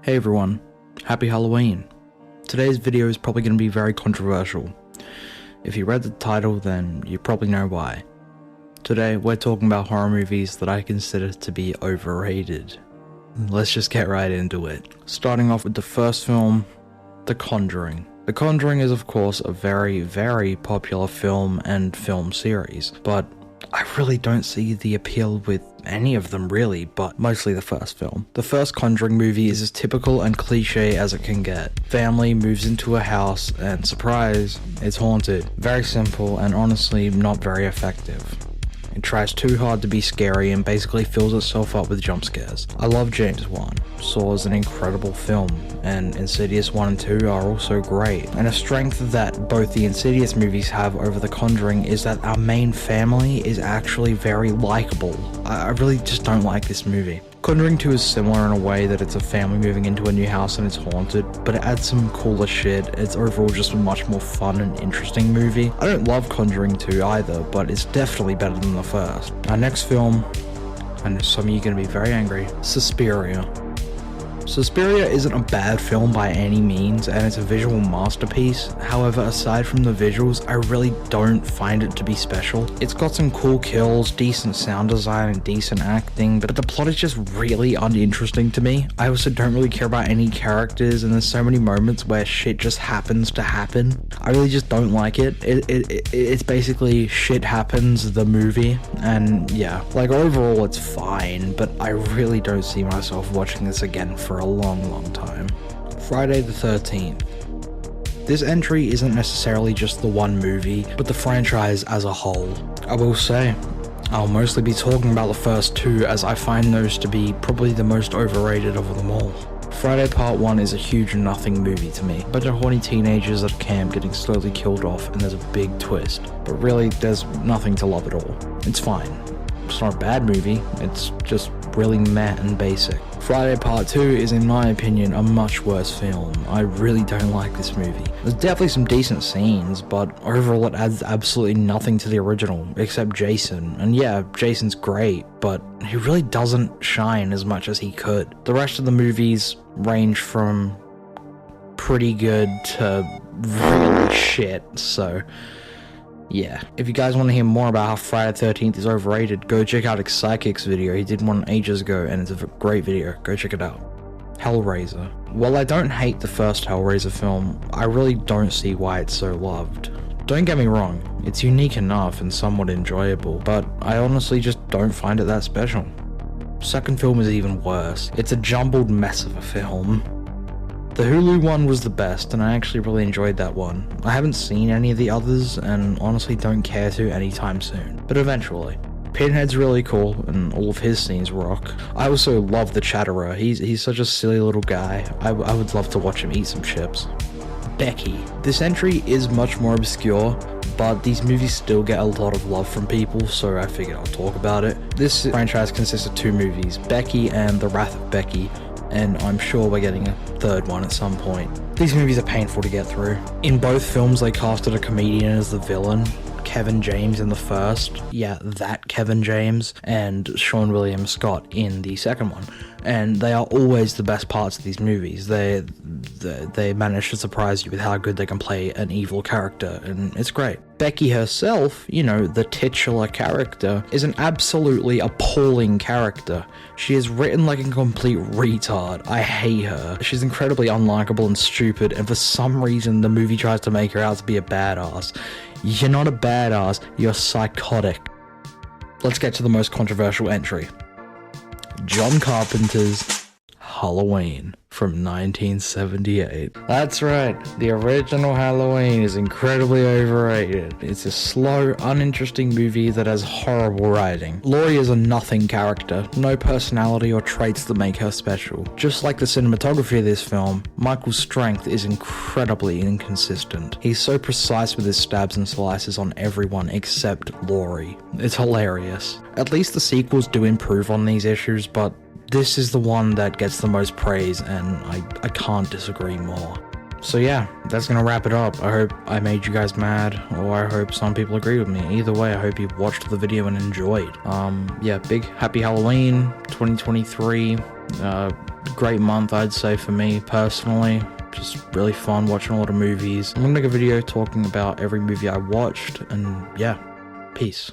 Hey everyone, happy Halloween. Today's video is probably going to be very controversial. If you read the title, then you probably know why. Today we're talking about horror movies that I consider to be overrated. Let's just get right into it. Starting off with the first film, The Conjuring. The Conjuring is of course a very, very popular film and film series, but I really don't see the appeal with any of them really, but mostly the first film. The first Conjuring movie is as typical and cliche as it can get. Family moves into a house and surprise, it's haunted. Very simple and honestly not very effective. It tries too hard to be scary and basically fills itself up with jump scares. I love James Wan. Saw is an incredible film, and Insidious 1 and 2 are also great. And a strength that both the Insidious movies have over The Conjuring is that our main family is actually very likable. I really just don't like this movie. Conjuring 2 is similar in a way that it's a family moving into a new house and it's haunted, but it adds some cooler shit. It's overall just a much more fun and interesting movie. I don't love Conjuring 2 either, but it's definitely better than the first. Our next film, and some of you are going to be very angry, Suspiria. Suspiria isn't a bad film by any means, and it's a visual masterpiece. However, aside from the visuals, I really don't find it to be special. It's got some cool kills, decent sound design, and decent acting, but the plot is just really uninteresting to me. I also don't really care about any characters, and there's so many moments where shit just happens to happen. I really just don't like it. It's basically shit happens, the movie, and yeah. Like, overall, it's fine, but I really don't see myself watching this again for a long time. Friday the 13th. This entry isn't necessarily just the one movie, but the franchise as a whole. I will say, I'll mostly be talking about the first two as I find those to be probably the most overrated of them all. Friday Part 1 is a huge nothing movie to me. A bunch of horny teenagers at a camp getting slowly killed off and there's a big twist. But really, there's nothing to love at all. It's fine. It's not a bad movie, it's just really meh and basic. Friday Part 2 is, in my opinion, a much worse film. I really don't like this movie. There's definitely some decent scenes, but overall it adds absolutely nothing to the original, except Jason. And yeah, Jason's great, but he really doesn't shine as much as he could. The rest of the movies range from pretty good to really shit, so yeah. If you guys want to hear more about how Friday the 13th is overrated, go check out EKKSTACY's video. He did one ages ago and it's a great video. Go check it out. Hellraiser. While I don't hate the first Hellraiser film, I really don't see why it's so loved. Don't get me wrong, it's unique enough and somewhat enjoyable, but I honestly just don't find it that special. Second film is even worse. It's a jumbled mess of a film. The Hulu one was the best, and I actually really enjoyed that one. I haven't seen any of the others, and honestly don't care to anytime soon, but eventually. Pinhead's really cool, and all of his scenes rock. I also love the Chatterer. He's such a silly little guy. I would love to watch him eat some chips. Becky. This entry is much more obscure, but these movies still get a lot of love from people, so I figured I'll talk about it. This franchise consists of two movies, Becky and The Wrath of Becky, and I'm sure we're getting a third one at some point. These movies are painful to get through. In both films, they casted a comedian as the villain. Kevin James in the first, yeah, that Kevin James, and Sean William Scott in the second one. And they are always the best parts of these movies. They manage to surprise you with how good they can play an evil character, and it's great. Becky herself, you know, the titular character, is an absolutely appalling character. She is written like a complete retard. I hate her. She's incredibly unlikable and stupid, and for some reason the movie tries to make her out to be a badass. You're not a badass, you're psychotic. Let's get to the most controversial entry. John Carpenter's Halloween from 1978. That's right, the original Halloween is incredibly overrated. It's a slow, uninteresting movie that has horrible writing. Laurie is a nothing character, no personality or traits that make her special. Just like the cinematography of this film, Michael's strength is incredibly inconsistent. He's so precise with his stabs and slices on everyone except Laurie. It's hilarious. At least the sequels do improve on these issues, but this is the one that gets the most praise, and I can't disagree more. So yeah, that's gonna wrap it up. I hope I made you guys mad, or I hope some people agree with me. Either way, I hope you watched the video and enjoyed. Yeah, big happy Halloween 2023. great month, I'd say, for me personally. Just really fun watching a lot of movies. I'm gonna make a video talking about every movie I watched, and yeah, peace.